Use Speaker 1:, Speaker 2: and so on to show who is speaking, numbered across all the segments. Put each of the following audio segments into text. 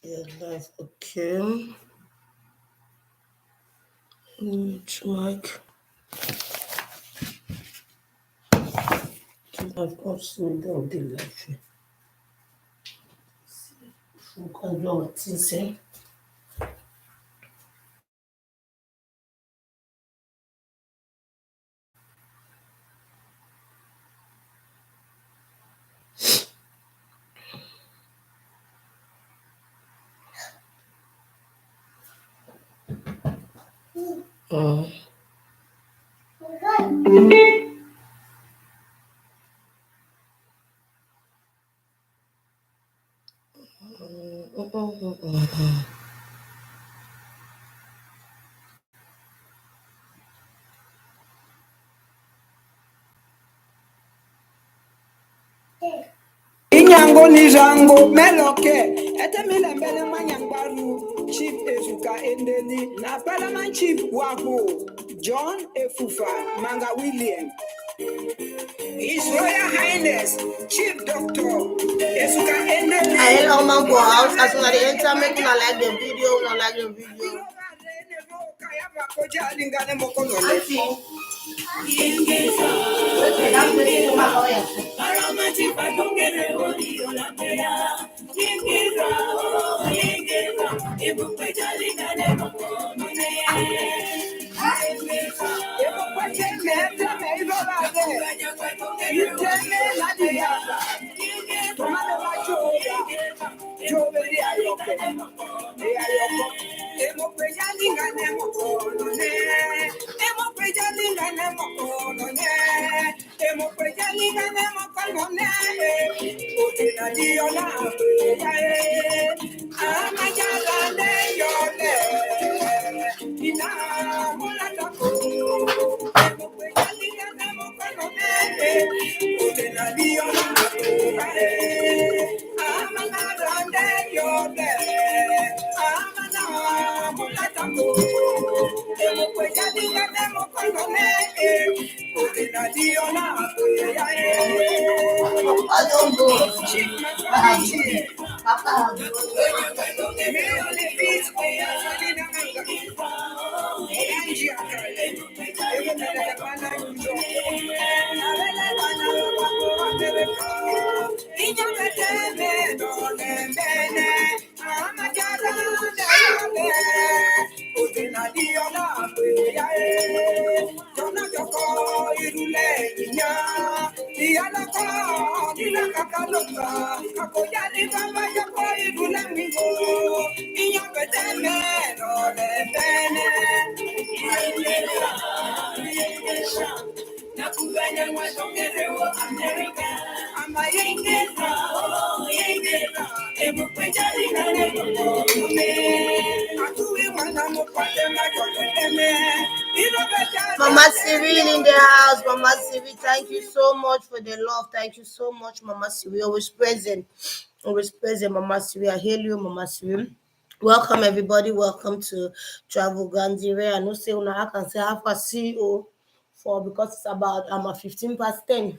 Speaker 1: Yeah, live. Okay. Mic. I've also done the live. Can do what you say. Uh,
Speaker 2: Inyango nijango meloke etemile mbele manyangbaru chief ezuka endeli na parliament chief wako John Efufa Manga William. His Royal Highness Chief Doctor Ezuka endeli.
Speaker 1: hello, man, for house. As soon as they enter, make una like the video. Una like the video. Mama Cyril in the house. Mama Cyril, thank you so much for the love. Thank you so much, Mama Cyril. Always present. Always present, Mama Cyril. I hail you, Mama Cyril. Welcome, everybody. Welcome to Travel Gandire. I know say I can say half a CEO for because it's about 15 past 10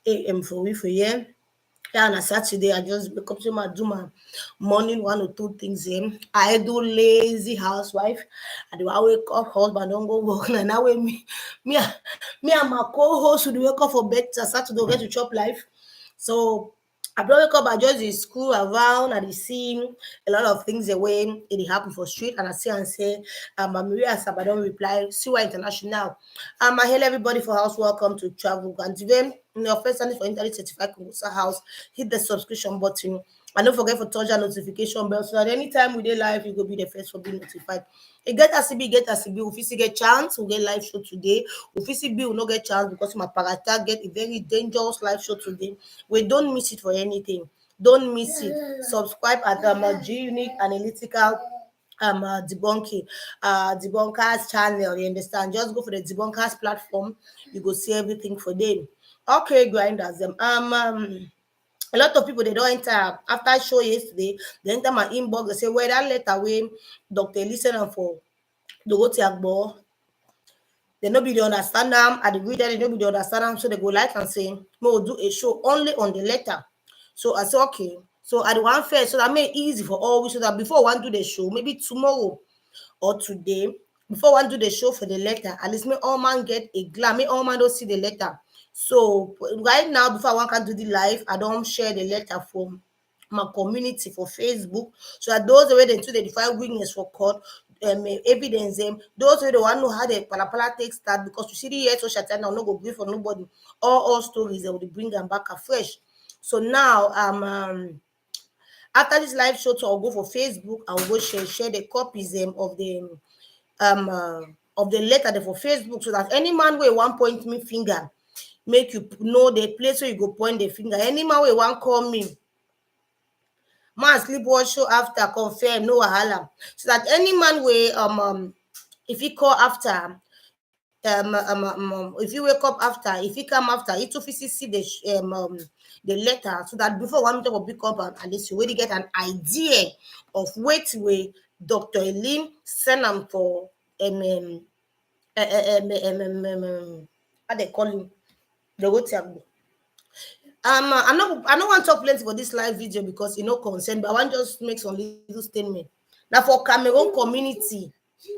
Speaker 1: a.m. for we for here. Yeah, on a Saturday, I just wake up to do my morning one or two things. I do lazy housewife. I do I wake up, husband don't go work. And now me and my co-host would wake up for bed Saturday, get to chop life. So I don't wake up, I just dey school around, I dey see a lot of things the way it dey happen for street, and I see and say, Maria ASABA don't reply, CY International. I hail everybody for house, welcome to Travel Gandive. In your first time for internet certified Kungusa house, hit the subscription button. And don't forget for touch that notification bell so that anytime we dey live, you go be the first for being notified. E get as e be, we fit still get chance, we get live show today. We fit still be, we no get chance because my parata get a very dangerous live show today. We don't miss it for anything. Don't miss it. Subscribe at G Unique Analytical debunking debunkers channel. You understand? Just go for the debunkers platform. You go see everything for them. Okay, grinders. A lot of people they don't enter after show yesterday. They enter my inbox. They say, "Well, that letter way, Doctor listen for the Agbo." They nobody understand them. At the reader, they nobody understand them. So they go like and say, "No, do a show only on the letter." So I said, okay. So I want first, so that made it easy for all, so that before one do the show, maybe tomorrow or today, before one do the show for the letter, at least make all man get a glance, make all man don't see the letter. So right now, before one can do the live, I don't share the letter for my community for Facebook, so that those already into the define weakness for court, evidence them. Those who don't want to know how the palapala takes start, because you see the year social time now no go grief for nobody. All stories they will bring them back afresh. So now after this live show, so I'll go for Facebook. I'll go share the copies um uh, of the letter there for Facebook, so that any man where one point me finger, make you know the place where you go point the finger. Any man where one call me, man sleep watch show after confirm no wahala. So that any man where if he call after if you wake up after, if you come after, it to see the letter, so that before one meeting will pick up, and at least you already get an idea of which way Dr. Eileen send them for how they call him, the WhatsApp. I don't want to talk plenty for this live video because you know consent, but I want just make some little statement. Now for Cameroon community,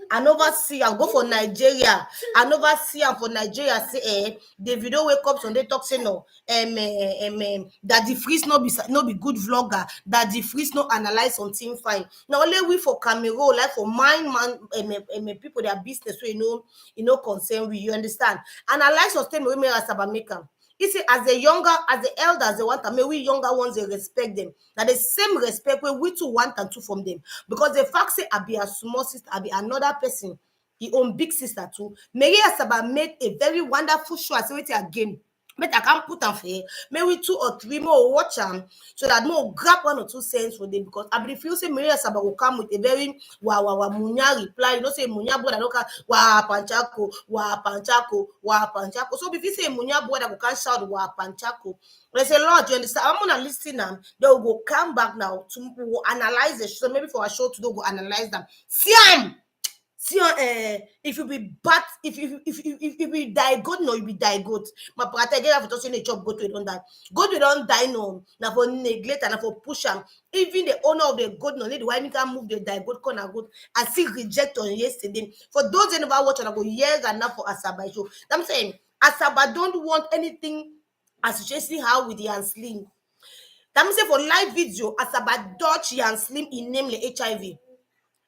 Speaker 1: I never see, I'll go for Nigeria. I never see am for Nigeria say the video wake up Sunday talk say no that the freeze no be good vlogger, that the freeze no analyze something fine. Now only we for Cameroon, like for mind man people their business, so you know concern we, you understand? Analyze some statement we make ASABA make am. You see, as the elders, they want, and maybe we younger ones, they respect them. Now the same respect we too want and too from them. Because the fact say I be a small sister, I be another person, he own big sister too. Mary Asaba made a very wonderful show. I say it again. But I can't put on fair. Maybe 2 or 3 more watch them, so that more grab 1 or 2 cents for them. Because I believe you say Maria Saba will come with a very munya reply. You know, say munya boy that look at wa panchako. So if you say munya boy that will can shout wa panchako, they say, Lord, you understand? I'm gonna listen them. They will go come back now to analyze it. So maybe for a show to do go analyze them. See See, if you be bad, if you be die good, no, you be die good. My brother, get have to say a job, go to it on that. Go to don't die no. Now for neglect and for push them. Even the owner of the good, no, need why you can move the die good corner good. I see reject on yesterday. For those who never watch and I go years and now for Asaba show. I'm saying Asaba don't want anything associating how with the unslim. That means say for live video, Asaba dodge and slim in namely HIV.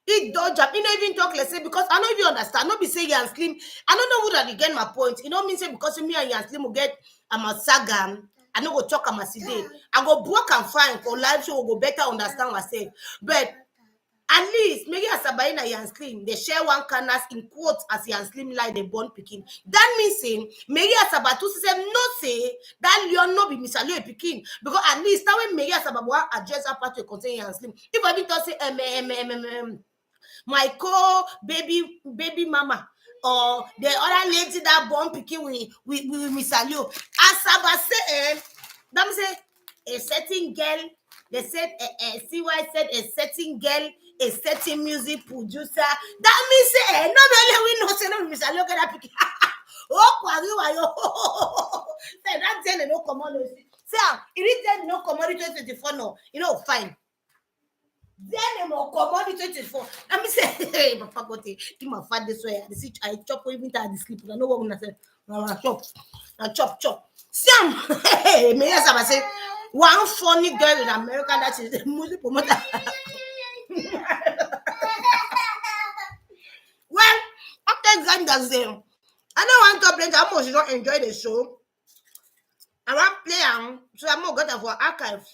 Speaker 1: He dodge up. He don't even talk, let's say, because I don't even understand. Not be say Yan Slim. I don't know who that you get my point. You know mean say because me and Yan Slim will get a saga. I know go talk a today. I go broke and fine for live show will go better understand myself. But at least maybe as a and Yan Slim, they share one canvas in quotes as Yan Slim like they born picking. That means saying maybe as a batu say no say that Leon no be misaliyo picking, because at least that way maybe as a babu address that part to contain Yan Slim. If I didn't say my baby mama or the other lady that born pikin with Miss Alio. Asaba say, them say a certain girl. They said CY said a certain girl, a certain music producer. That means say not only we know say no Miss Alio get that pikin. Oh, kwari wayo. Say that tell no commodity. Say it is no commodity 24 no. You know fine. Then more commodity 24. Let me say, hey, Papa got it. Give my father this way. I chop even time I sleep. I know what I'm gonna say. I chop. Sam, hey, me yes, I say one funny girl in America that is the music promoter. Well, after GRINDAS, I don't want to complain how much you don't enjoy the show. I want play so I'm more good for archive.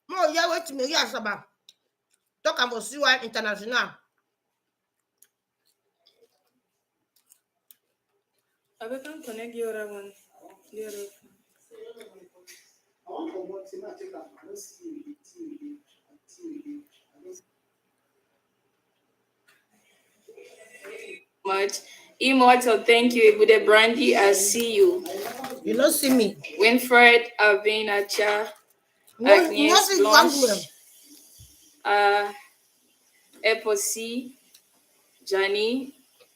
Speaker 1: More yeah, wait to me, yes, about talk about CY International.
Speaker 2: I can connect the other one. The other. Much. Immortal, thank you. With the brandy, I see you.
Speaker 1: You don't see me.
Speaker 2: Winfred, Avinacha, Agnes Blanche, Eposi, Johnny,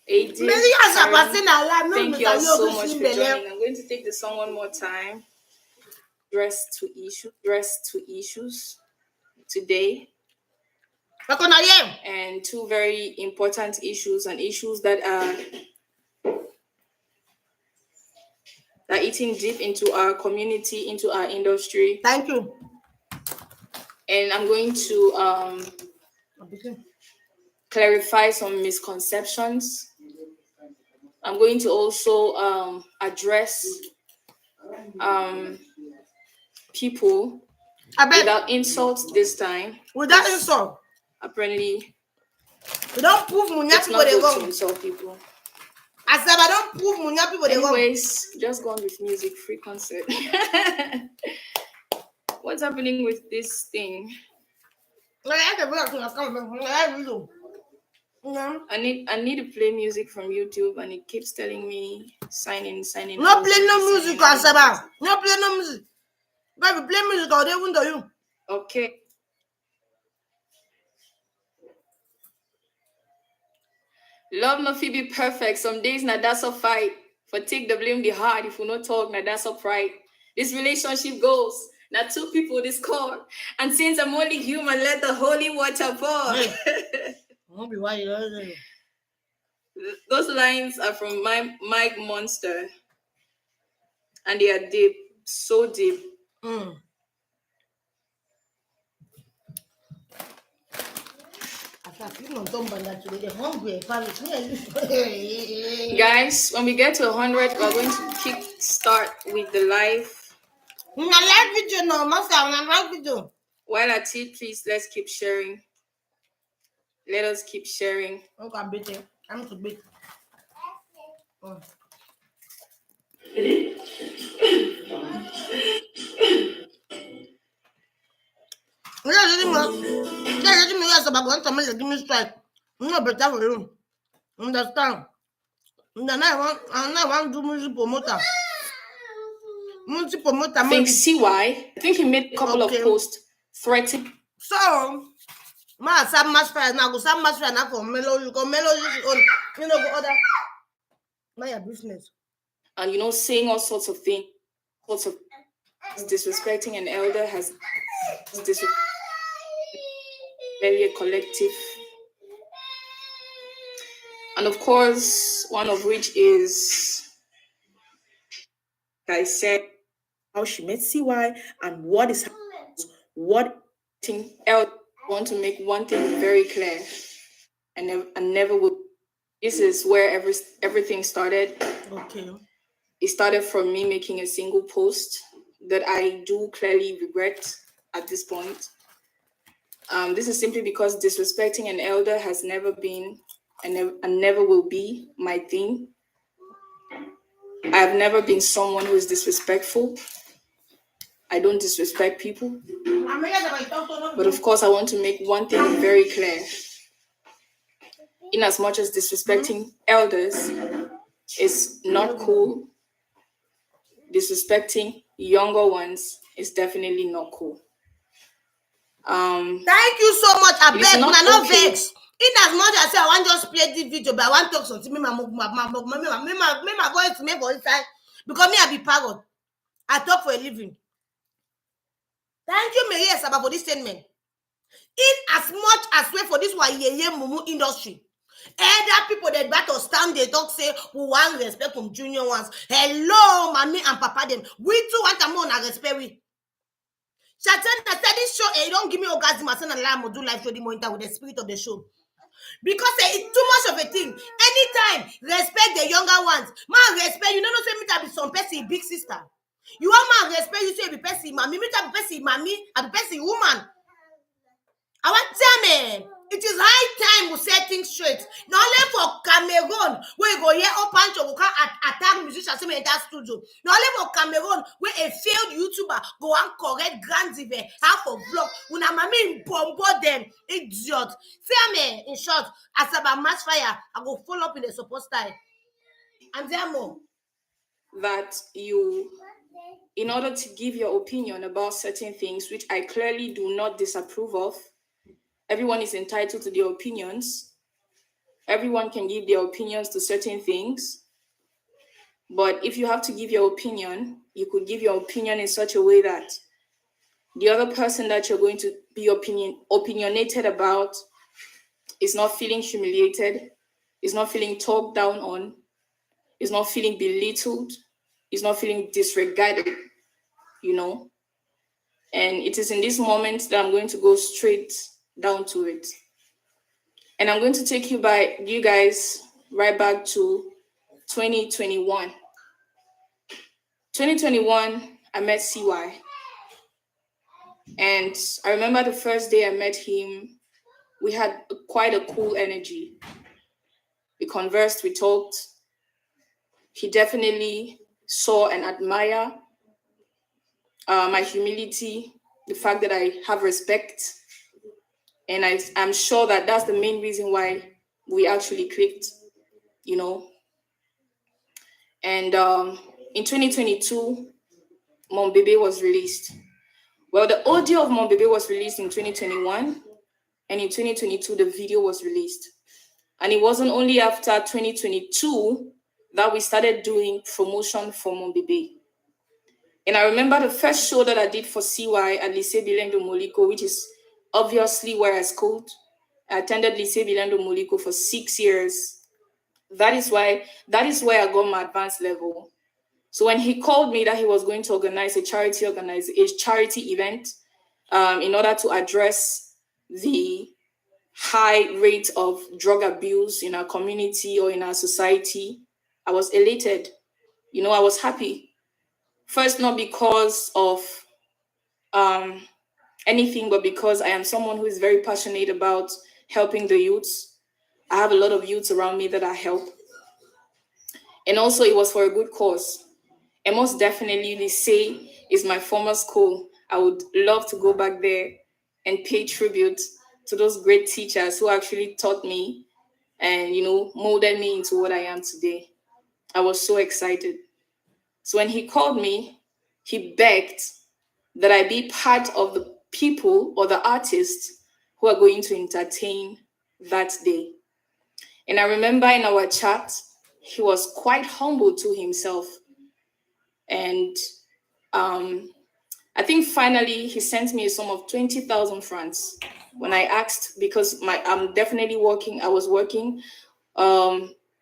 Speaker 2: Adin. Thank you all so much for joining. I'm going to take the song one more time. address two issues today, and two very important issues, and issues that are eating deep into our community, into our industry.
Speaker 1: Thank you.
Speaker 2: And I'm going to clarify some misconceptions. I'm going to also address people without insults this time.
Speaker 1: Without insult.
Speaker 2: Apparently,
Speaker 1: we don't prove Munya
Speaker 2: it's
Speaker 1: people
Speaker 2: not
Speaker 1: they
Speaker 2: good
Speaker 1: wrong.
Speaker 2: to insult people.
Speaker 1: ASABA don't prove Munya people they wrong.
Speaker 2: Anyways, just gone with music, free concert. What's happening with this thing? I need to play music from YouTube, and it keeps telling me sign in.
Speaker 1: No play no music, ASABA. No play no music. But if you play music, I'll do it you.
Speaker 2: Okay. Love no be perfect. Some days na that's a fight. For take the blame the hard. If we not talk, na that's a pride. This relationship goes. Now two people discord. And since I'm only human, let the holy water pour. Those lines are from Mike Monster. And they are deep. So deep. Guys, when we get to 100, we're going to kick start with the live.
Speaker 1: Live video, no, master, live video.
Speaker 2: While at it, please let's keep sharing. Let us keep sharing.
Speaker 1: Okay, I'm beating. I'm to beat. Give me strike. No better for you. Understand? Then I want to do music promoter. Music promoter.
Speaker 2: I think CY. I think he made a couple of posts threatening.
Speaker 1: So, ma some mass fire now. Go some mass fire now for Melo. You go Melo. You know go other. My business.
Speaker 2: And saying all sorts of things, disrespecting an elder has very a collective. And of course, one of which is, I said, how she met CY and what is what thing else. I want to make one thing very clear, and never will. This is where everything started.
Speaker 1: Okay.
Speaker 2: It started from me making a single post that I do clearly regret at this point. This is simply because disrespecting an elder has never been and never will be my thing. I have never been someone who is disrespectful. I don't disrespect people. But of course, I want to make one thing very clear. In as much as disrespecting elders is not cool, disrespecting younger ones is definitely not cool.
Speaker 1: Thank you so much. I beg, not vex. In as much as I want just play this video, but I want to talk something. Me my voice, me voice time because me I be parrot. I talk for a living. Thank you, Mary ASABA, for this statement. In as much as way for this mumu industry, elder people that battle stand they talk say we want respect from junior ones. Hello, mommy and papa them. We too want a more respect we. Shatana said this show, don't give me orgasm and alarm do live show the monitor with the spirit of the show. Because it's too much of a thing. Anytime, respect the younger ones. Man, respect, you know, say me to be some person, big sister. You want man respect, you say be person, mommy, me to be person, mommy, and be person, woman. I want to tell me, it is high time we set things straight. Not only for Cameroon, where you go here, Old Pancho will come attack musicians in that studio. Not only for Cameroon, where a failed YouTuber go and correct grand event, half of block, when a mommy bombo them, idiot. Tell me, in short, ASABA mass fire, I go follow up in the support style. And there more.
Speaker 2: That you, in order to give your opinion about certain things, which I clearly do not disapprove of, everyone is entitled to their opinions. Everyone can give their opinions to certain things. But if you have to give your opinion, you could give your opinion in such a way that the other person that you're going to be opinionated about is not feeling humiliated, is not feeling talked down on, is not feeling belittled, is not feeling disregarded, you know. And it is in this moment that I'm going to go straight down to it. And I'm going to take you guys right back to 2021. 2021, I met CY. And I remember the first day I met him, we had quite a cool energy. We conversed, we talked. He definitely saw and admired my humility, the fact that I have respect. And I'm sure that that's the main reason why we actually clicked, you know. And in 2022, Mon Bébé was released. Well, the audio of Mon Bébé was released in 2021, and in 2022, the video was released. And it wasn't only after 2022 that we started doing promotion for Mon Bébé. And I remember the first show that I did for CY at Lycée Bilingue de Moliko, which is obviously where I schooled. I attended Lycée Bilingue de Moliko for 6 years. That is where I got my advanced level. So when he called me that he was going to organize a charity event in order to address the high rate of drug abuse in our community or in our society, I was elated. You know, I was happy. First, not because of anything, but because I am someone who is very passionate about helping the youths. I have a lot of youths around me that I help. And also it was for a good cause. And most definitely, Lycée is my former school. I would love to go back there and pay tribute to those great teachers who actually taught me and, you know, molded me into what I am today. I was so excited. So when he called me, he begged that I be part of the people or the artists who are going to entertain that day. And I remember in our chat, he was quite humble to himself. And I think finally he sent me a sum of 20,000 francs when I asked, because I was working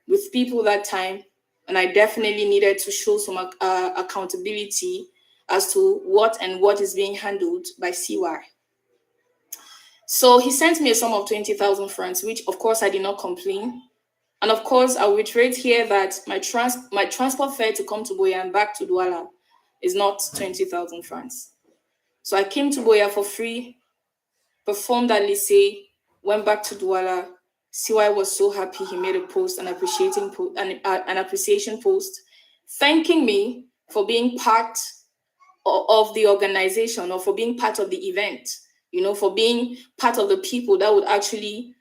Speaker 2: with people that time, and I definitely needed to show some accountability as to what is being handled by CY. So he sent me a sum of 20,000 francs, which of course I did not complain. And of course, I will reiterate here that my transport fare to come to Boya and back to Douala is not 20,000 francs. So I came to Boya for free, performed at Lycée, went back to Douala. CY was so happy. He made a post, an appreciation post, thanking me for being part of the organization, or for being part of the event, you know, for being part of the people that would actually,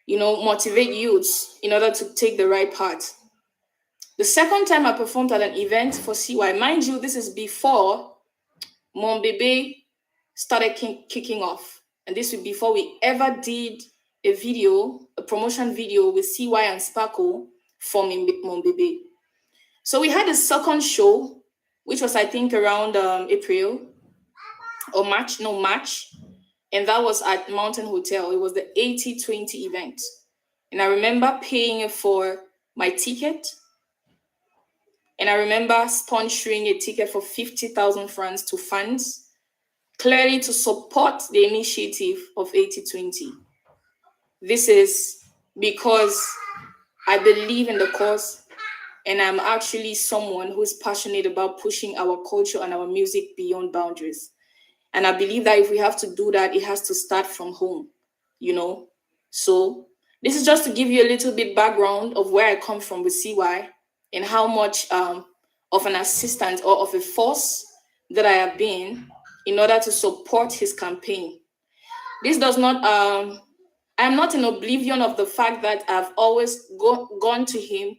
Speaker 2: you know, motivate youths in order to take the right path. The second time I performed at an event for CY, mind you, this is before Mon Bébé started kicking off. And this was before we ever did a promotion video with CY and Sparkle for Mon Bébé. So we had a second show, which was, I think, around April or March. And that was at Mountain Hotel. It was the 80-20 event. And I remember paying for my ticket. And I remember sponsoring a ticket for 50,000 francs to fans, clearly to support the initiative of 80-20. This is because I believe in the cause, and I'm actually someone who is passionate about pushing our culture and our music beyond boundaries. And I believe that if we have to do that, it has to start from home, you know. So this is just to give you a little bit background of where I come from with CY and how much of an assistant or of a force that I have been in order to support his campaign. This does not, I am not in oblivion of the fact that I've always gone to him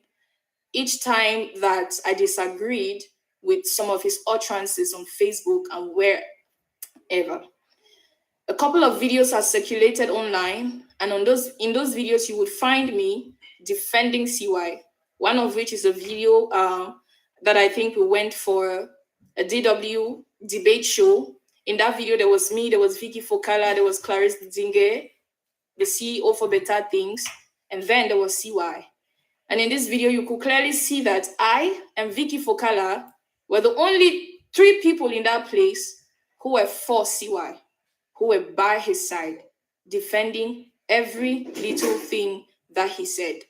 Speaker 2: each time that I disagreed with some of his utterances on Facebook and wherever. A couple of videos are circulated online, and in those videos you would find me defending CY. One of which is a video that I think we went for a DW debate show. In that video, there was me, there was Vicky Fokala, there was Clarice Zinge, the CEO for Better Things, and then there was CY. And in this video, you could clearly see that I and Vicky Fokala were the only 3 people in that place who were for CY, who were by his side, defending every little thing that he said.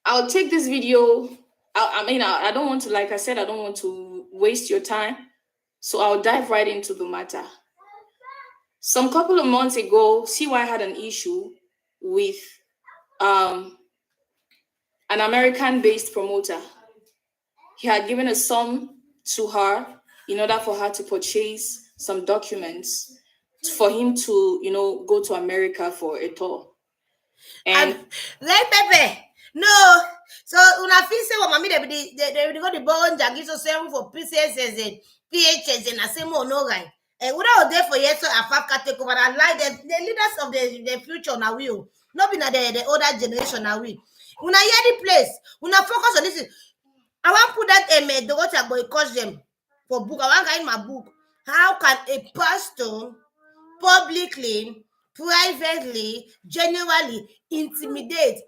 Speaker 2: I'll take this video. I don't want to, like I said, I don't want to waste your time. So I'll dive right into the matter. Some couple of months ago, CY had an issue with an American-based promoter. He had given a sum to her in order for her to purchase some documents for him to, go to America for a tour. And
Speaker 1: Red pepper. No. So una feel say mama they go the bone jagi so say for PCSs and PHS and asemo no guy. And we are there for years so Afaka take over and like the leaders of the future now will not be the older generation now we. Una hear the place. Una focus on this. I want put that the water boy cost them for book. I want to in my book. How can a pastor publicly, privately, genuinely intimidate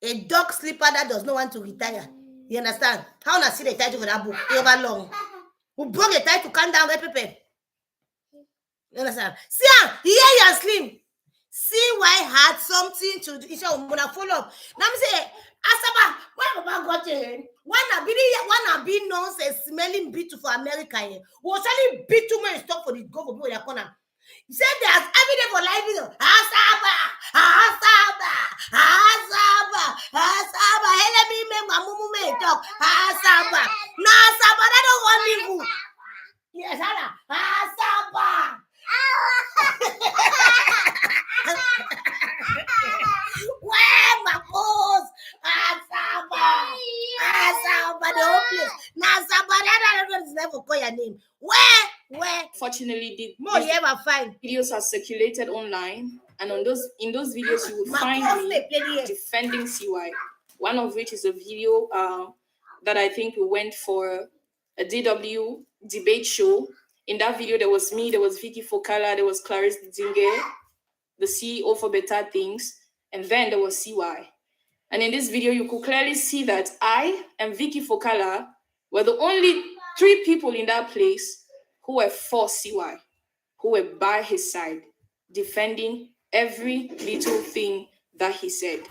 Speaker 1: a dog sleeper that does not want to retire? You understand? How na see the title for that book? Over long. Who broke the title? Calm down, people. You understand? See, here you are slim. CY had something to do. It's a follow up. Now me say, Asaba, why Baba got it? One be nonsense smelling bitter for America. Was only bit too much stuff for the go for people in the corner. He said there's evidence for life. Asaba. Hey, let me make my mumu talk. Asaba. No, Asaba, that don't want me food. Yes, Asaba. Where my boss? Asaba, the whole place. Now, Asaba, that don't never call your name. Where?
Speaker 2: Fortunately,
Speaker 1: more you ever find
Speaker 2: videos are circulated online, and in those videos you will find me defending CY. One of which is a video that I think we went for a DW debate show. In that video, there was me, there was Vicky Fokala, there was Clarice Zinge, the CEO for Better Things, and then there was CY. And in this video, you could clearly see that I and Vicky Fokala were the only 3 people in that place who were for CY, who were by his side, defending every little thing that he said.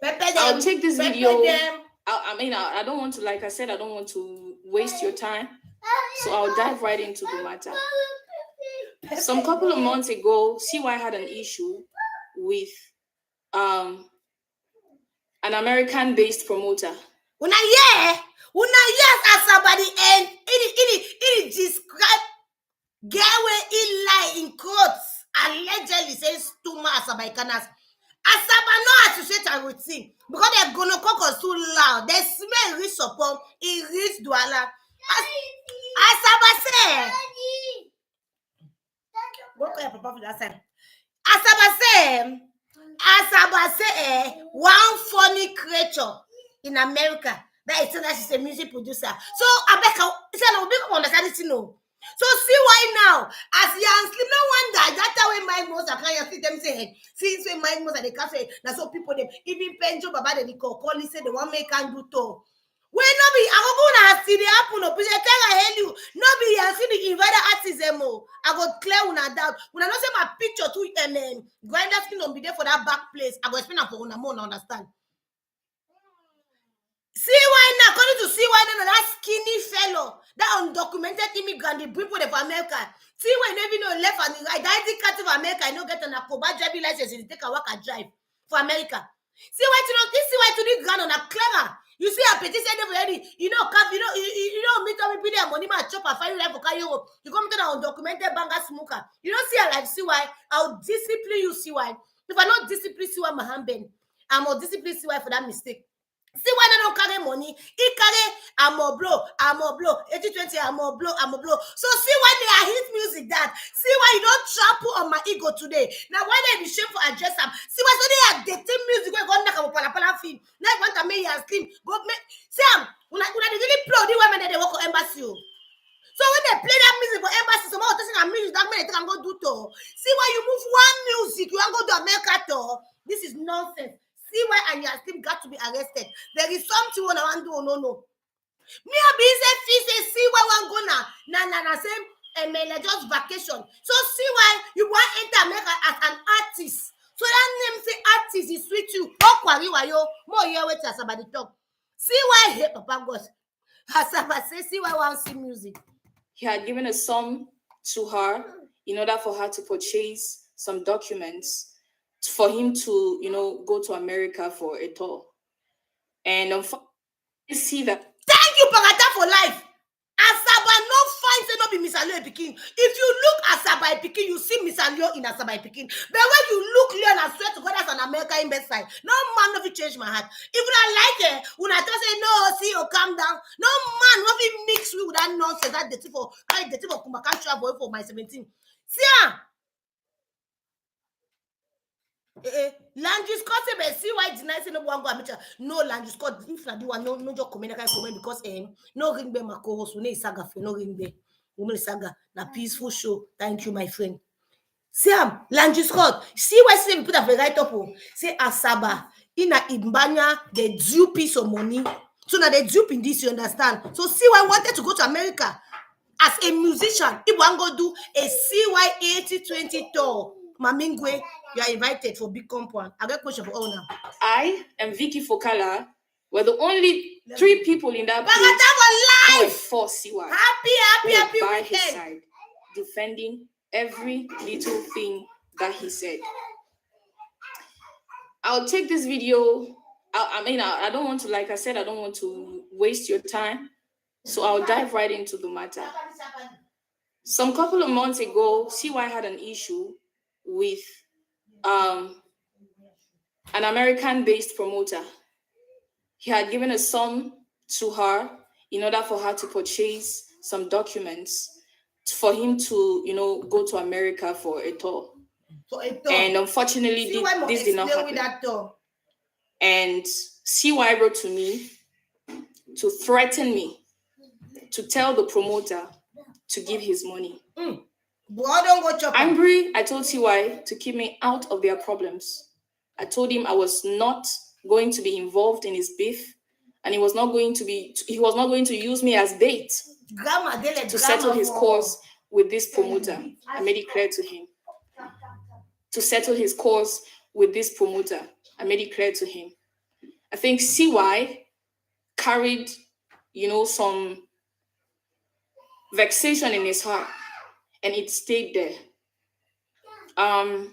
Speaker 2: I'll take this video. I don't want to, like I said, I don't want to waste your time. So I'll dive right into the matter. Some couple of months ago, CY had an issue with an American-based promoter.
Speaker 1: Una yes, Asaba the end. It describe get where it lie in quotes allegedly says Tuma Asaba Ikanas. Asaba no associate and routine because they're gonna cock too loud. They smell reach support, it reach Douala. Asaba say. Go call your papa for that side. Asaba say one funny creature in America that is that she's a music producer. So Abeka said no big understand it no. So see why now as young slim no wonder that way Mike Mosa can see them say since when Mike Mosa they can say that's so people them even Penjo Baba they call say the one make can do to. When no be I go gonna see the happen no please tell I you no be you see the invader artism I go clear una doubt when I not say my picture to GRINDAS skin don't be there for that back place I go explain for una more understand. See why now according to see why now that skinny fellow that undocumented immigrant the people of America see why never know left and right identity card of America I no get an Akoba driving license to take a work and drive for America. See why to the ground on a clever. You see a petition already. You know meet up with their money man chop a fire life for Europe. You come to the undocumented banker smoker. You don't see a life see why I'll discipline you see why. If I not discipline see why my hand bend, I'm more discipline see why for that mistake. See why I don't carry money? He carry I'm a blow, 80-20, I'm a blow. So see why they are hit music that. See why you don't trample on my ego today. Now why they be shameful address them? See why so they are dating music where go knock a pala film. Now you want to make your slim. Go make Sam, when I really play the women that they work on embassy. So when they play that music for embassy, some more touching that music, that man they can go do to. See why you move one music, you want go to America to. This is nonsense. See why and your team got to be arrested. There is something one I want to do. No. Me a be say see why one go na same just vacation. So see why you want enter America as an artist. So that name say artist is sweet you. Oh kwari wayo more here wait ASABA the talk. See why hey Papa God. ASABA say see why one see music.
Speaker 2: He had given a sum to her in order for her to purchase some documents for him to, go to America for a tour. And unfortunately, you see that.
Speaker 1: Thank you, Pagata, for life. ASABA no fine say no be Miss Alio Pikin. If you look ASABA Pikin, you see Miss Alio in ASABA Pikin. But when you look Leon, I swear to God, that's an American best side. No man no fit change my heart. Even I like it, when I just say no, see you calm down. No man no fit mix me with that nonsense. That the tip of Kumakan travel for my 17. See ya. Landry Scott say see why deny say no one go amateur. No Landry Scott if na do one no just communicate because no ring be my co-host we saga for no ring be woman saga na peaceful show. Thank you my friend. See am Landry Scott see why say we put up the right up say ASABA in a Ibanya the due piece of money so now they dupe in this you understand. So see why wanted to go to America as a musician. If one go do a CY 80-20 tour. Mamingwe, you are invited for big compound. I got a question for all now.
Speaker 2: I and Vicky Fokala were the only 3 people in that place who were for CY.
Speaker 1: Happy
Speaker 2: by
Speaker 1: weekend.
Speaker 2: his side, defending every little thing that he said. I'll take this video. I don't want to, like I said, I don't want to waste your time. So I'll dive right into the matter. Some couple of months ago, CY had an issue with an American-based promoter. He had given a sum to her in order for her to purchase some documents for him to, go to America for a tour. And unfortunately, this did not happen. And CY wrote to me to threaten me, to tell the promoter to give his money. Angry, I told CY to keep me out of their problems. I told him I was not going to be involved in his beef, and he was not going to use me as bait to settle his cause with this promoter. I made it clear to him. To settle his cause with this promoter. I made it clear to him. I think CY carried, some vexation in his heart, and it stayed there. And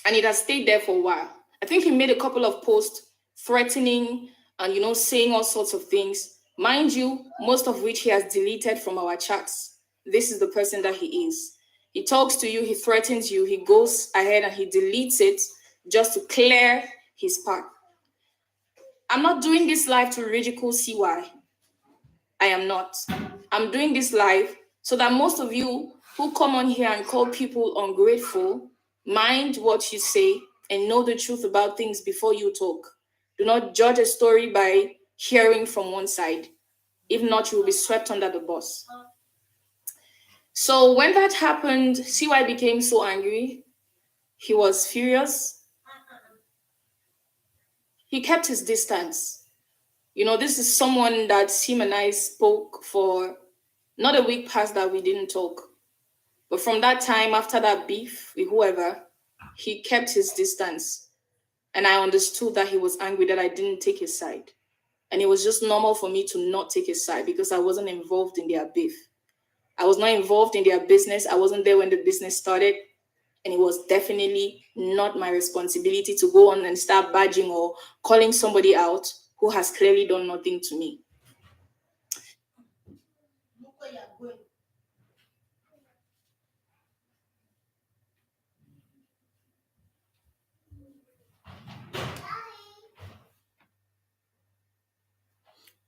Speaker 2: it has stayed there for a while. I think he made a couple of posts threatening and, saying all sorts of things. Mind you, most of which he has deleted from our chats. This is the person that he is. He talks to you, he threatens you, he goes ahead and he deletes it just to clear his path. I'm not doing this live to ridicule CY. I am not. I'm doing this live so that most of you who come on here and call people ungrateful, mind what you say and know the truth about things before you talk. Do not judge a story by hearing from one side. If not, you will be swept under the bus. So when that happened, CY became so angry. He was furious. He kept his distance. This is someone that him and I spoke for not a week past that we didn't talk. But from that time, after that beef with whoever, he kept his distance. And I understood that he was angry that I didn't take his side. And it was just normal for me to not take his side because I wasn't involved in their beef. I was not involved in their business. I wasn't there when the business started. And it was definitely not my responsibility to go on and start badging or calling somebody out who has clearly done nothing to me.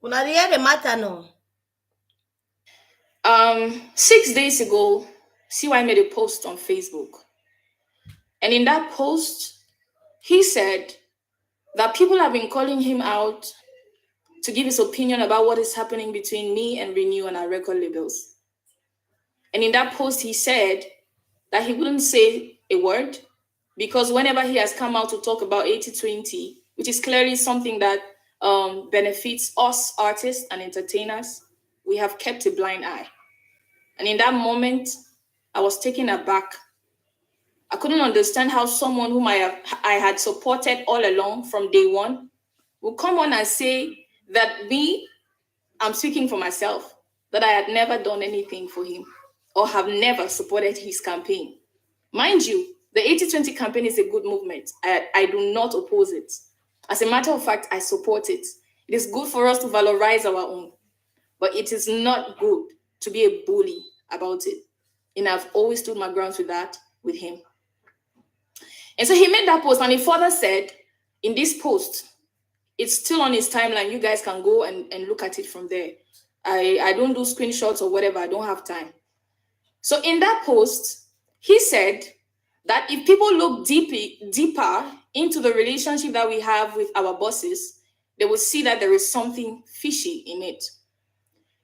Speaker 1: Una dey hear the matter now.
Speaker 2: 6 days ago, CY made a post on Facebook. And in that post, he said that people have been calling him out to give his opinion about what is happening between me and Renew and our record labels. And in that post, he said that he wouldn't say a word because whenever he has come out to talk about 80-20, which is clearly something that benefits us artists and entertainers, we have kept a blind eye. And in that moment, I was taken aback. I couldn't understand how someone whom I had supported all along from day one would come on and say that I'm speaking for myself, that I had never done anything for him or have never supported his campaign. Mind you, the 80-20 campaign is a good movement. I do not oppose it. As a matter of fact, I support it. It is good for us to valorize our own, but it is not good to be a bully about it. And I've always stood my grounds with that with him. And so he made that post, and he further said in this post, it's still on his timeline. You guys can go and look at it from there. I don't do screenshots or whatever. I don't have time. So in that post, he said that if people look deeper into the relationship that we have with our bosses, they will see that there is something fishy in it.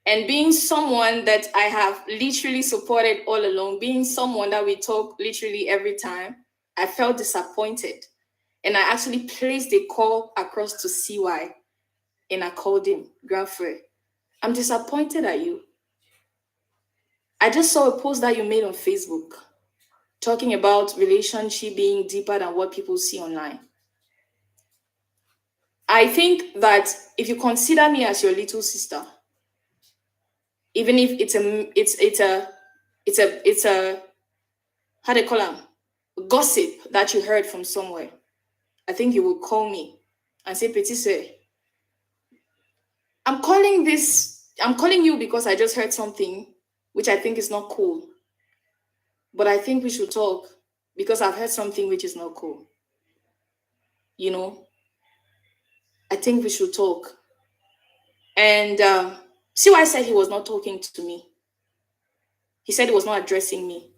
Speaker 2: And being someone that I have literally supported all along, being someone that we talk literally every time, I felt disappointed. And I actually placed a call across to CY and I called him, Grandfriend, I'm disappointed at you. I just saw a post that you made on Facebook talking about relationship being deeper than what people see online. I think that if you consider me as your little sister, even if it's a how do you call them, gossip that you heard from somewhere, I think you would call me and say, Petit sir, I'm calling you because I just heard something which I think is not cool. But I think we should talk because I've heard something which is not cool. You know, I think we should talk. And CY said he was not talking to me. He said he was not addressing me.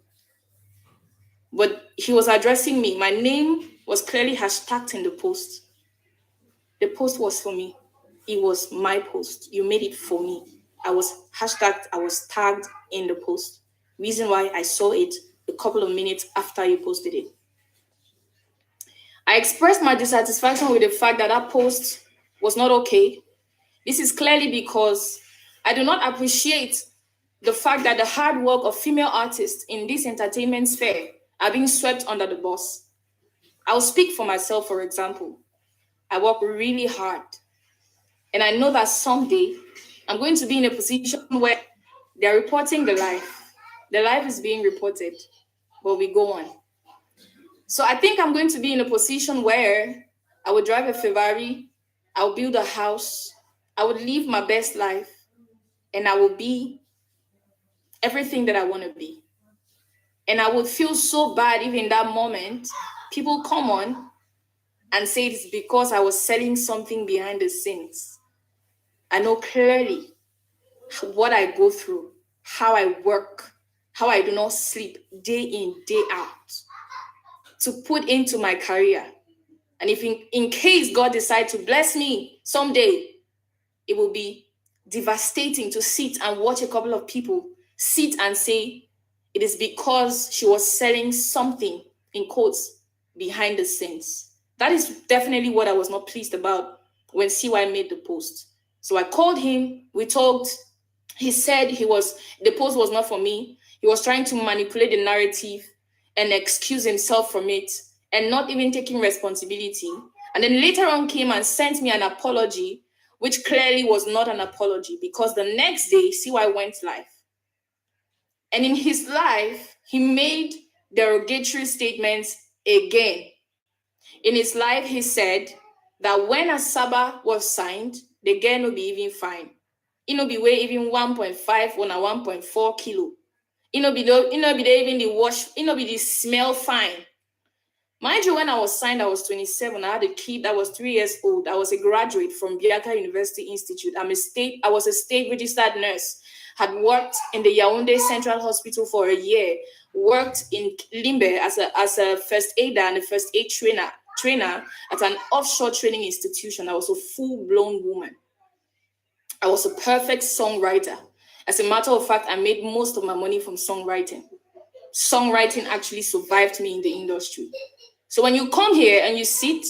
Speaker 2: But he was addressing me. My name was clearly hashtagged in the post. The post was for me. It was my post. You made it for me. I was hashtagged, I was tagged in the post. Reason why I saw it a couple of minutes after you posted it. I expressed my dissatisfaction with the fact that that post was not okay. This is clearly because I do not appreciate the fact that the hard work of female artists in this entertainment sphere are being swept under the bus. I'll speak for myself, for example. I work really hard. And I know that someday I'm going to be in a position where they're reporting the life. The life is being reported, but we go on. So I think I'm going to be in a position where I will drive a Ferrari, I'll build a house, I would live my best life, and I will be everything that I want to be. And I would feel so bad if in that moment, people come on and say it's because I was selling something behind the scenes. I know clearly what I go through, how I work, how I do not sleep day in, day out to put into my career. And if in case God decides to bless me someday, it will be devastating to sit and watch a couple of people sit and say it is because she was selling something, in quotes, behind the scenes. That is definitely what I was not pleased about when CY made the post. So I called him, we talked. He said the post was not for me. He was trying to manipulate the narrative and excuse himself from it and not even taking responsibility. And then later on came and sent me an apology, which clearly was not an apology because the next day CY went live. And in his live, he made derogatory statements again. In his live, he said that when ASABA was signed, the girl no be even fine. It no be weigh even 1.5 or 1.4 kilo. It no be there even the wash, it no be the smell fine. Mind you, when I was signed, I was 27. I had a kid that was 3 years old. I was a graduate from Biaka University Institute. I was a state registered nurse. Had worked in the Yaoundé Central Hospital for a year. Worked in Limbe as a first aider and a first aid trainer at an offshore training institution. I was a full-blown woman. I was a perfect songwriter. As a matter of fact, I made most of my money from songwriting. Songwriting actually survived me in the industry. So when you come here and you sit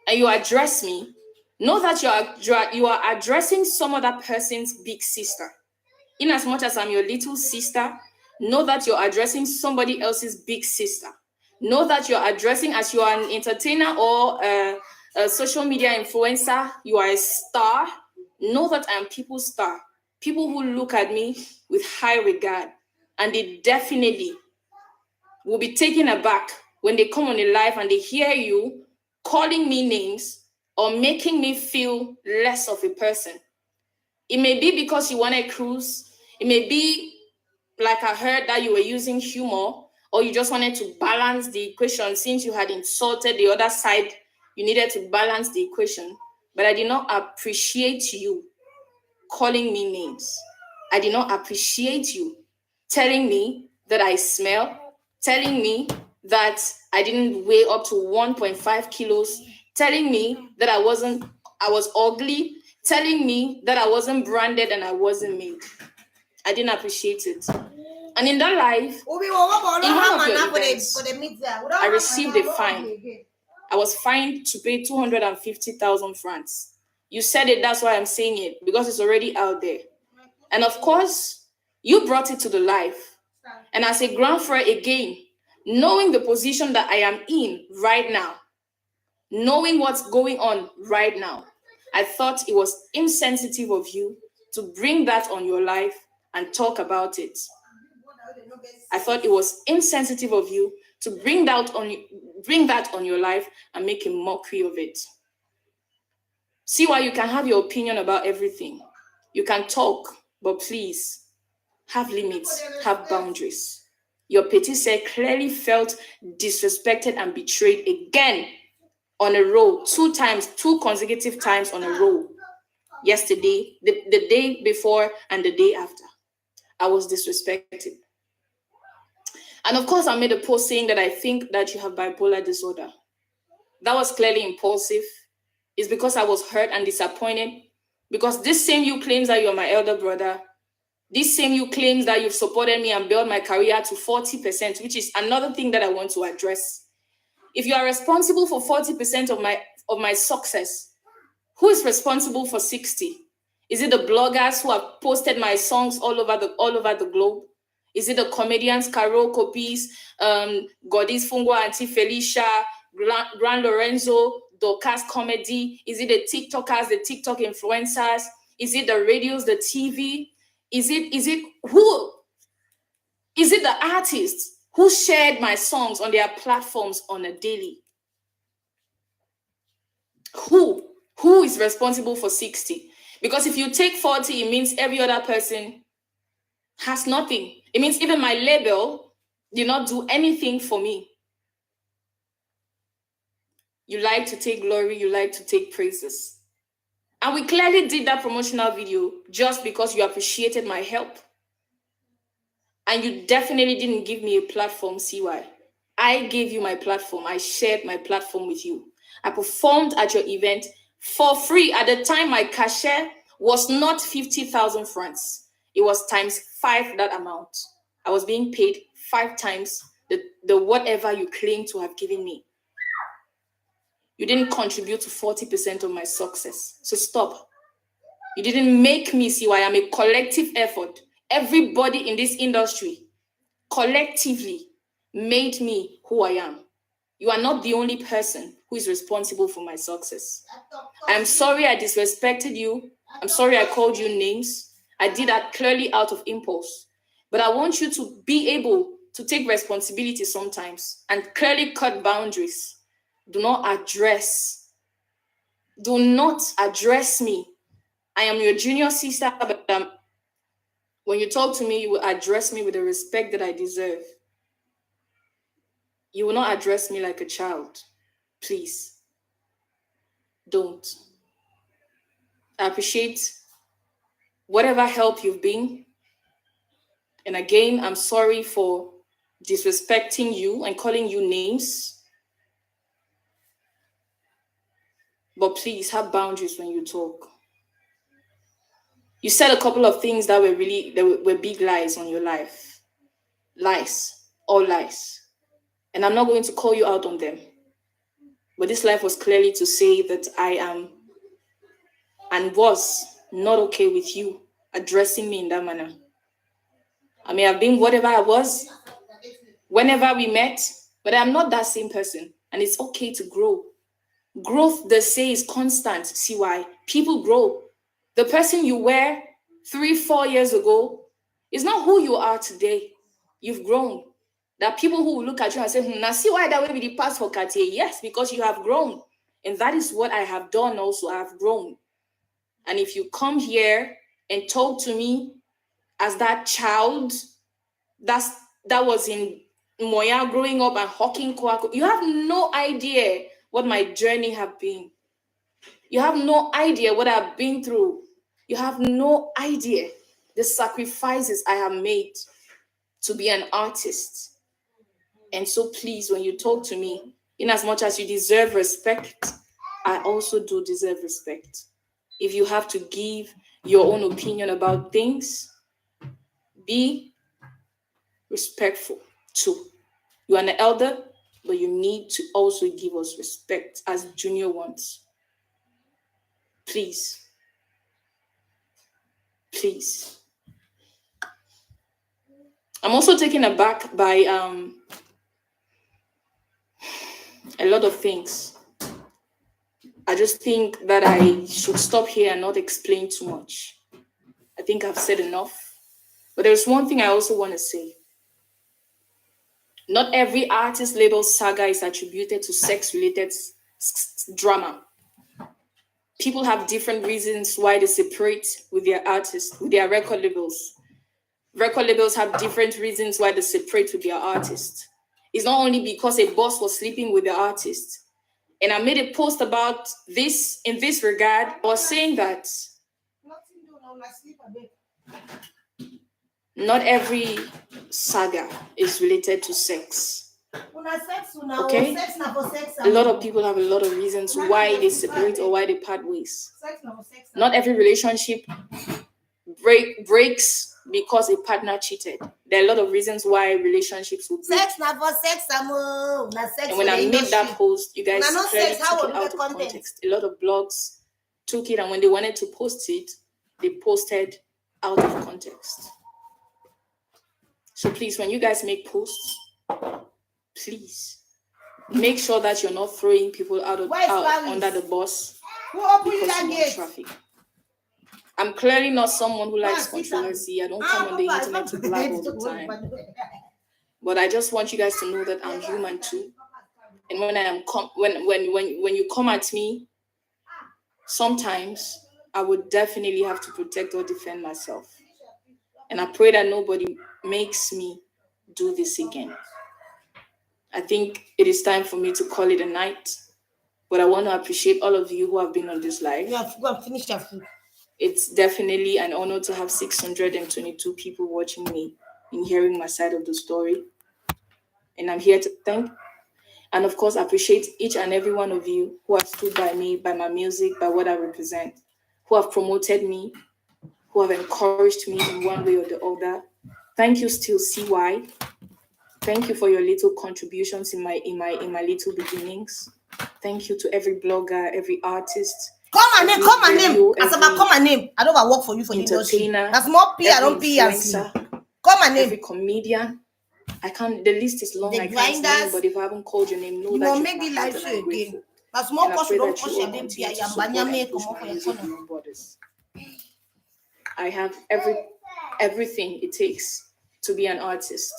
Speaker 2: and you address me, know that you are addressing some other person's big sister. In as much as I'm your little sister, know that you're addressing somebody else's big sister. Know that you're addressing, as you are an entertainer or a social media influencer, you are a star. Know that I am people's star. People who look at me with high regard, and they definitely will be taken aback when they come on a live and they hear you calling me names or making me feel less of a person. It may be because you want to cruise. It may be like I heard that you were using humor, or you just wanted to balance the equation since you had insulted the other side. You needed to balance the equation. But I did not appreciate you calling me names. I did not appreciate you telling me that I smell, telling me that I didn't weigh up to 1.5 kilos, telling me that I was ugly, telling me that I wasn't branded and I wasn't made. I didn't appreciate it. And in that life, in one of your events, I received a fine. I was fined to pay 250,000 francs. You said it, that's why I'm saying it, because it's already out there. And of course, you brought it to the life. And as a grand frère again, knowing the position that I am in right now, knowing what's going on right now, I thought it was insensitive of you to bring that on your life and talk about it. I thought it was insensitive of you to bring that on your life and make a mockery of it. See why you can have your opinion about everything. You can talk, but please have limits, have boundaries. Your petit sir clearly felt disrespected and betrayed again on a roll, 2 consecutive times on a roll. Yesterday, the day before, and the day after. I was disrespected. And of course, I made a post saying that I think that you have bipolar disorder. That was clearly impulsive. It's because I was hurt and disappointed. Because this same you claims that you're my elder brother. This same you claims that you've supported me and built my career to 40%, which is another thing that I want to address. If you are responsible for 40% of my success, who is responsible for 60? Is it the bloggers who have posted my songs all over the globe? Is it the comedians, Carol Copies, Godis Fungo, Auntie Felicia, Grand Lorenzo, Dorcas Comedy? Is it the TikTokers, the TikTok influencers? Is it the radios, the TV? Is it who? Is it the artists who shared my songs on their platforms on a daily? Who is responsible for 60? Because if you take 40, it means every other person has nothing. It means even my label did not do anything for me. You like to take glory, you like to take praises. And we clearly did that promotional video just because you appreciated my help. And you definitely didn't give me a platform, CY. I gave you my platform. I shared my platform with you. I performed at your event for free. At the time, my cachet was not 50,000 francs. It was times 5 that amount. I was being paid 5 times the whatever you claim to have given me. You didn't contribute to 40% of my success. So stop. You didn't make me see why I'm a collective effort. Everybody in this industry collectively made me who I am. You are not the only person who is responsible for my success. I'm sorry I disrespected you. I'm sorry I called you names. I did that clearly out of impulse. But I want you to be able to take responsibility sometimes and clearly cut boundaries. Do not address me. I am your junior sister, but when you talk to me, you will address me with the respect that I deserve. you will not address me like a child. Please, don't. I appreciate whatever help you've been. And again, I'm sorry for disrespecting you and calling you names. But please have boundaries when you talk. You said a couple of things that were big lies on your life. Lies, all lies. And I'm not going to call you out on them. But this life was clearly to say that I am and was not okay with you addressing me in that manner. I may have been whatever I was whenever we met, but I'm not that same person. And it's okay to grow. Growth, they say, is constant. CY. People grow. The person you were 3-4 years ago is not who you are today. You've grown. There are people who will look at you and say, now see why that way with the past for Cartier? Yes, because you have grown. And that is what I have done also. I have grown. And if you come here and talk to me as that child that was in Moya growing up and hawking Kwako, you have no idea what my journey have been. You have no idea what I've been through. You have no idea the sacrifices I have made to be an artist. And so please, when you talk to me, in as much as you deserve respect, I also do deserve respect. If you have to give your own opinion about things, be respectful too. You are an elder, but you need to also give us respect as junior ones. Please. Please. I'm also taken aback by a lot of things. I just think that I should stop here and not explain too much. I think I've said enough. But there's one thing I also want to say. Not every artist label saga is attributed to sex-related drama. People have different reasons why they separate with their artists, with their record labels. Record labels have different reasons why they separate with their artists. It's not only because a boss was sleeping with the artist. And I made a post about this in this regard. I was saying that not every saga is related to sex. Okay? A lot of people have a lot of reasons why they separate or why they part ways. Not every relationship breaks because a partner cheated. There are a lot of reasons why relationships will break. And when I made that post, you guys clearly took it out of context. A lot of blogs took it, and when they wanted to post it, they posted out of context. So please, when you guys make posts, please make sure that you're not throwing people out under the bus because you want traffic. I'm clearly not someone who likes controversy. I don't come on the internet to blab all the time. But I just want you guys to know that I'm human too. And when when you come at me, sometimes I would definitely have to protect or defend myself. And I pray that nobody makes me do this again. I think it is time for me to call it a night. But I want to appreciate all of you who have been on this live.
Speaker 1: Yeah, go and finish your food.
Speaker 2: It's definitely an honor to have 622 people watching me and hearing my side of the story. And I'm here to thank and, of course, appreciate each and every one of you who have stood by me, by my music, by what I represent, who have promoted me, who have encouraged me in one way or the other. Thank you still, CY. Thank you for your little contributions in my little beginnings. Thank you to every blogger, every artist.
Speaker 1: Come and name. ASABA, come and name. I don't work for you for the industry. That's more P, I don't P and C. Come and name.
Speaker 2: Every comedian. I can't. The list is long. I can't name, but if I haven't called your name, know that you
Speaker 1: make the live show again. That's more cost. Don't cost your baby.
Speaker 2: I have everything it takes to be an artist,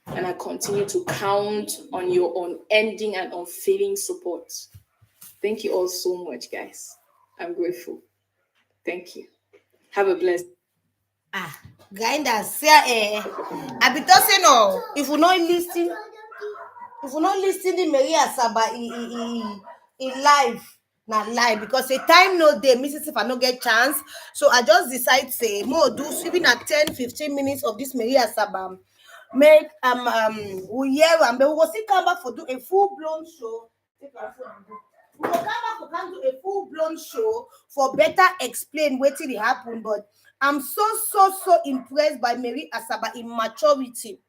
Speaker 2: and I continue to count on your unending and unfailing support. Thank you all so much, guys. I'm grateful. Thank you. Have a blessed.
Speaker 1: GRINDAS. I be saying no. If you not listen, if you not listen to Mary ASABA in live, not live, because the time no day, Mrs. If I no get chance, so I just decide say more do even at 10-15 minutes of this Mary ASABA. Make we hear and we will still come back for do a full-blown show. Take our phone and go. We will come back to come do a full-blown show for better explain what really happened. But I'm so impressed by Mary ASABA in maturity.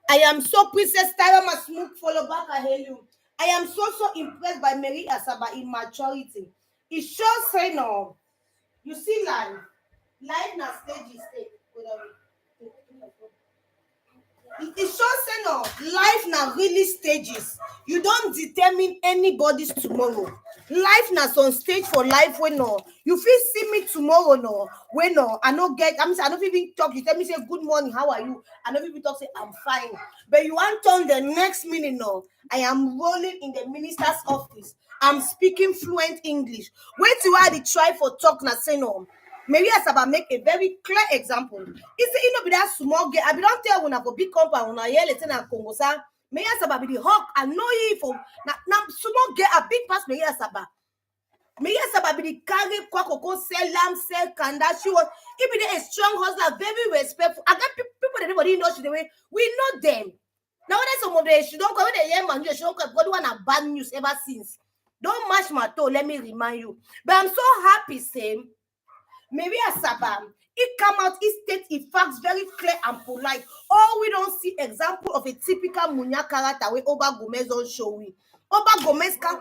Speaker 1: I am so Princess Tyra Masmook follow back I hail you. I am so impressed by Mary ASABA in maturity. It shows say no. You see life. Life na stage is stage. It shows say no. Life na really stages. You don't determine anybody's tomorrow. Life na on stage for life when no. You feel see me tomorrow no. When no, I don't even talk. You tell me say good morning, how are you? I don't even talk say I'm fine. But you want turn the next minute no. I am rolling in the minister's office. I'm speaking fluent English. Wait till I try for talk na say no. Mary ASABA make a very clear example. He say, you know, be that small girl. I be don't tell when I go big compound when I hear let's say Congo sa. Mary ASABA be the hawk. I know you for now small girl a big pass Mary ASABA. Mary ASABA be the carry kwakoko sell lamb sell kanda. She was he be a strong hustler, very respectful. I got people that everybody know she the way we know them. Now when some of the she don't come when they hear man, she don't come. God one a bad news ever since. Don't mash my toe. Let me remind you. But I'm so happy, same. Mary ASABA, it come out, it states it facts very clear and polite. Or we don't see example of a typical Munya character where Oba Gomez on show we. Oba Gomez can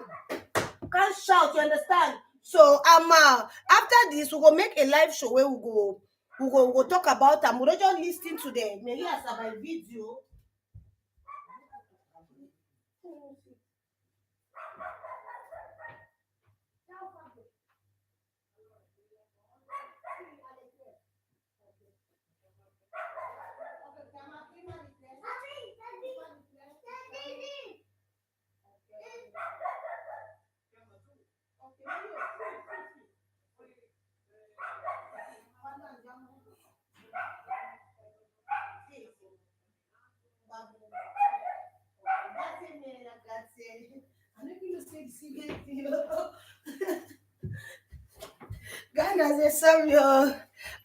Speaker 1: shout, you understand? So after this, we will make a live show where we go talk about them. We'll just listen to the Mary ASABA video. GRINDAS, sorry,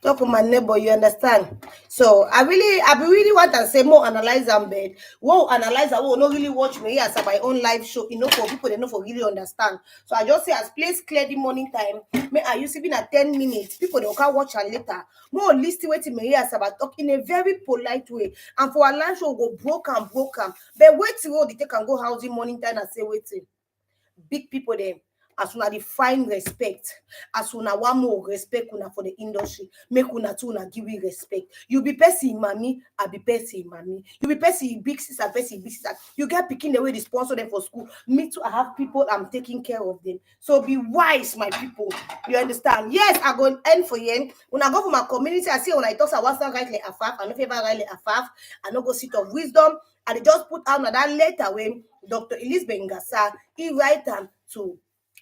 Speaker 1: talk with my neighbor, you understand? So I really want to say more analyze them, but won't analyze I will not really watch me as my own live show, you know, for people they know for really understand. So I just say as place clear the morning time, may I use even at 10 minutes, people they can watch and later. More listen waiting me as about talk in a very polite way. And for our live show go broken. But wait till they can go housing morning time and say waiting. Big people there. As una define respect, as una want more respect una for the industry, make una too una give you respect. You be person mommy, I be person mommy. You be person big sister, person big sister. You get picking the way they sponsor them for school. Me too, I have people, I'm taking care of them. So be wise, my people. You understand? Yes, I go end for yen. When I go for my community, I see when I talk I want to write like a fact, I know favor write like a fact, I know go seat of wisdom, and they just put out that letter when Dr. Elizabeth Ngasa, he write them to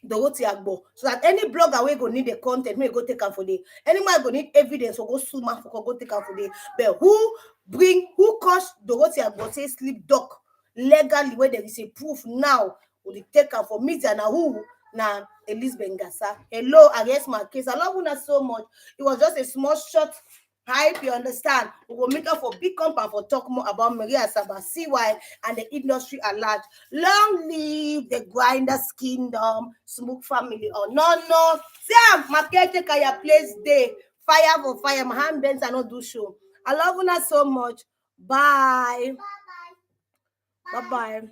Speaker 1: Dorothy Agbo, so that any blogger will go need the content, may go take am for day. Any man go need evidence or go sue man for go take am for day. But who caused Dorothy Agbo say sleep doc legally where there is a proof now will take am for media now who now Elizabeth Ngasa. Hello, I guess my case. I love una so much. It was just a small short hype, you understand? We will meet up for big compound for talk more about Mary ASABA, CY, and the industry at large. Long live the GRINDAS kingdom, Smoke family. Oh, no. Sam, my caretaker, your place day. Fire for fire. My hand bends, I not do show. I love you so much. Bye. Bye-bye.